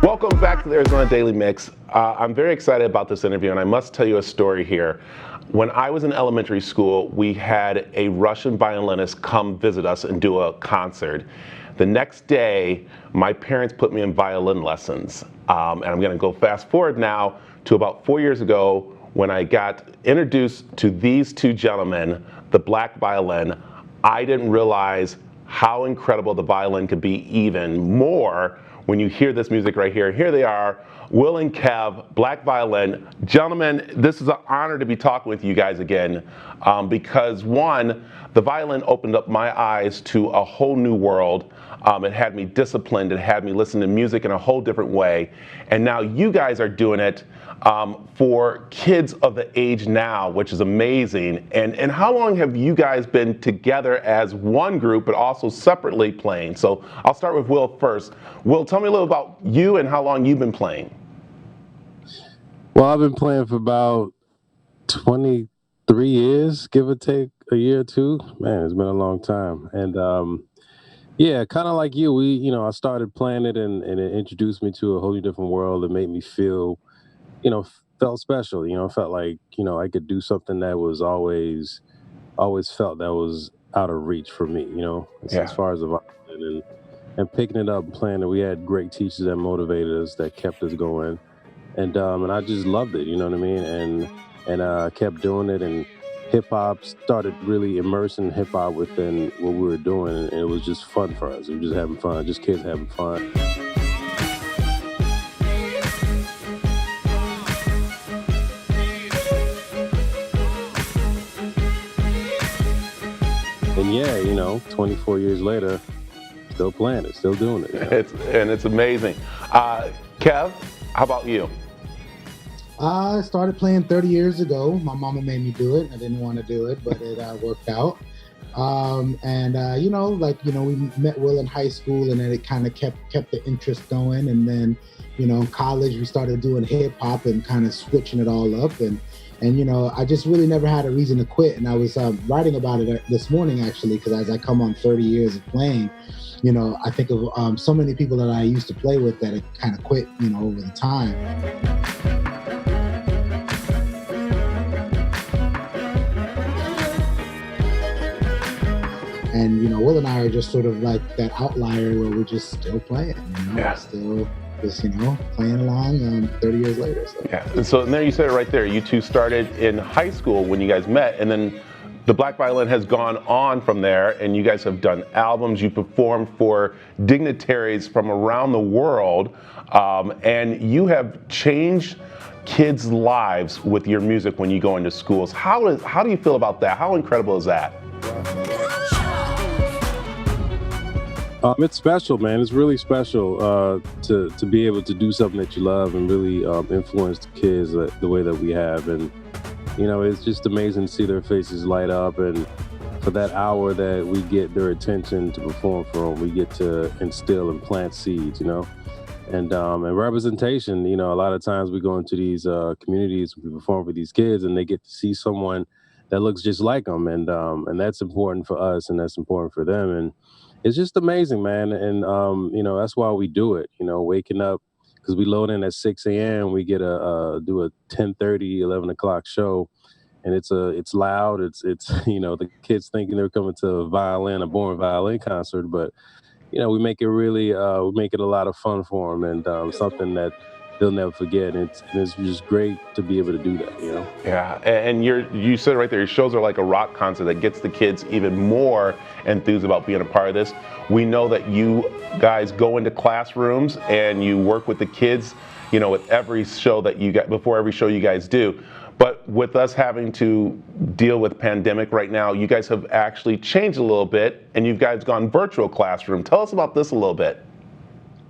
Welcome back to the Arizona Daily Mix. I'm very excited about this interview, and I must tell you a story here. When I was in elementary school, we had a Russian violinist come visit us and do a concert. The next day, my parents put me in violin lessons. And I'm going to go fast forward now to about 4 years ago when I got introduced to these two gentlemen, the black violin. I didn't realize how incredible the violin could be even more when you hear this music right here. Here they are, Will and Kev, black violin. Gentlemen, this is an honor to be talking with you guys again because one, the violin opened up my eyes to a whole new world. It had me disciplined, it had me listen to music in a whole different way. And now you guys are doing it for kids of the age now, which is amazing. And how long have you guys been together as one group, but also separately playing? So I'll start with Will first. Will, tell me a little about you and how long you've been playing. Well, I've been playing for about 23 years, give or take a year or two. Man, it's been a long time. And yeah, kind of like you, I started playing it and it introduced me to a wholly different world. It made me feel, felt special. Felt like, I could do something that was always felt that was out of reach for me, as Yeah. far as the violin and picking it up and playing it. We had great teachers that motivated us, that kept us going. And I just loved it, you know what I mean? And kept doing it, and hip hop started really immersing hip hop within what we were doing, and it was just fun for us. We were just having fun, just kids having fun. And yeah, 24 years later, still playing it, still doing it. It's amazing. Kev, how about you? I started playing 30 years ago. My mama made me do it. I didn't want to do it, but it worked out. We met Will in high school, and then it kind of kept the interest going. And then, in college, we started doing hip hop and kind of switching it all up. And I just really never had a reason to quit. And I was writing about it this morning, actually, because as I come on 30 years of playing, I think of so many people that I used to play with that had kind of quit, over the time. And Will and I are just sort of like that outlier where we're just still playing, Yeah. still just playing along 30 years later. So. Yeah. And there you said it right there. You two started in high school when you guys met, and then the black violin has gone on from there, and you guys have done albums. You performed for dignitaries from around the world, and you have changed kids' lives with your music when you go into schools. How do you feel about that? How incredible is that? It's special, man. It's really special to be able to do something that you love and really influence the kids the way that we have. And, it's just amazing to see their faces light up. And for that hour that we get their attention to perform for them, we get to instill and plant seeds, And representation, a lot of times we go into these communities, we perform for these kids, and they get to see someone that looks just like them. And that's important for us, and that's important for them. And it's just amazing, man. And, that's why we do it, waking up, because we load in at 6 a.m. We get do a 10:30, 11 o'clock show. And it's loud. It's the kids thinking they're coming to a born violin concert. But, we make it really, we make it a lot of fun for them, and something that they'll never forget. And it's just great to be able to do that, Yeah, and you said it right there, your shows are like a rock concert that gets the kids even more enthused about being a part of this. We know that you guys go into classrooms and you work with the kids, with every show that you get, before every show you guys do. But with us having to deal with pandemic right now, you guys have actually changed a little bit, and you guys gone virtual classroom. Tell us about this a little bit.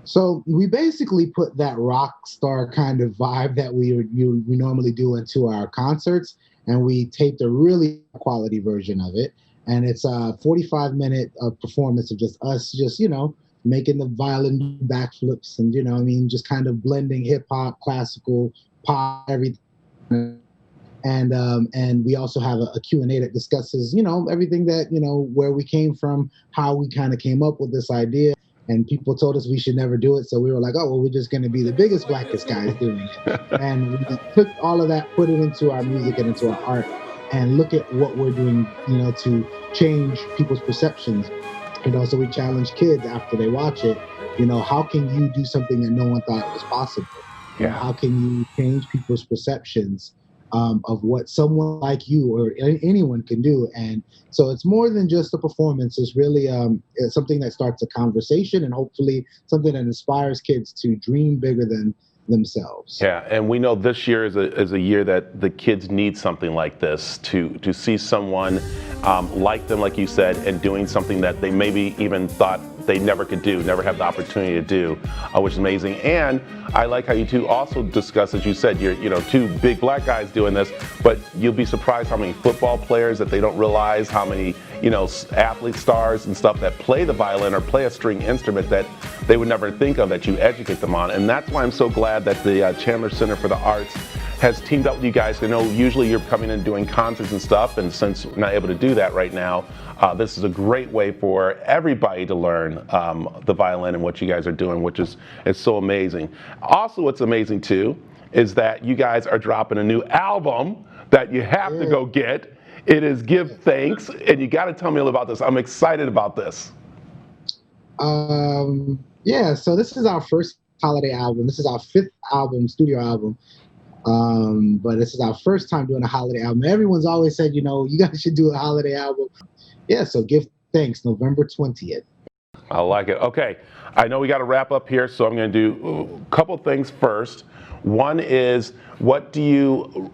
So we basically put that rock star kind of vibe that we normally do into our concerts, and we taped a really quality version of it. And it's a 45-minute performance of just us, making the violin backflips and, just kind of blending hip hop, classical, pop, everything. And we also have a Q&A that discusses, everything that, where we came from, how we kind of came up with this idea. and people told us we should never do it. So we were like, oh, well, we're just going to be the biggest, blackest guys doing it. And we took all of that, put it into our music and into our art, and look at what we're doing, to change people's perceptions. So we challenge kids after they watch it, how can you do something that no one thought was possible? How can you change people's perceptions of what someone like you or anyone can do? And so it's more than just a performance. It's really it's something that starts a conversation, and hopefully something that inspires kids to dream bigger than themselves. Yeah, and we know this year is a year that the kids need something like this to see someone like them, like you said, and doing something that they maybe even thought they never could do, never have the opportunity to do, which is amazing. And I like how you two also discuss, as you said, you're two big black guys doing this, but you'll be surprised how many football players that they don't realize, how many athlete stars and stuff that play the violin or play a string instrument that they would never think of, that you educate them on. And that's why I'm so glad that the Chandler Center for the Arts has teamed up with you guys. I know usually you're coming in and doing concerts and stuff, and since we're not able to do that right now, this is a great way for everybody to learn the violin and what you guys are doing, which is so amazing. Also, what's amazing too is that you guys are dropping a new album that you have to go get. It is Give Thanks, and you got to tell me a little about this. I'm excited about this. Yeah, so this is our first holiday album. This is our 5th album, studio album. But this is our first time doing a holiday album. Everyone's always said, you guys should do a holiday album. Yeah, so Give Thanks, November 20th. I like it. Okay, I know we got to wrap up here, so I'm going to do a couple things first. One is, what do you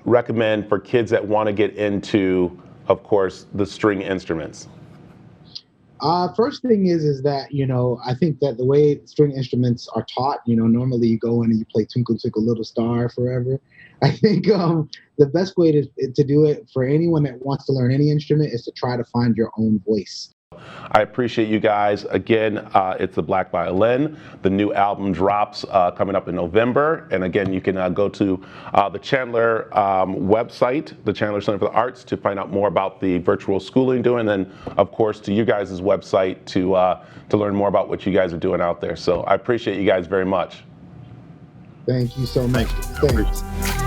recommend for kids that want to get into, of course, the string instruments? First thing is that, I think that the way string instruments are taught, normally you go in and you play Twinkle Twinkle Little Star forever. I think the best way to do it for anyone that wants to learn any instrument is to try to find your own voice. I appreciate you guys. Again, it's the Black Violin. The new album drops coming up in November. And again, you can go to the Chandler website, the Chandler Center for the Arts, to find out more about the virtual schooling doing. And then, of course, to you guys' website to learn more about what you guys are doing out there. So I appreciate you guys very much. Thank you so much. Thanks.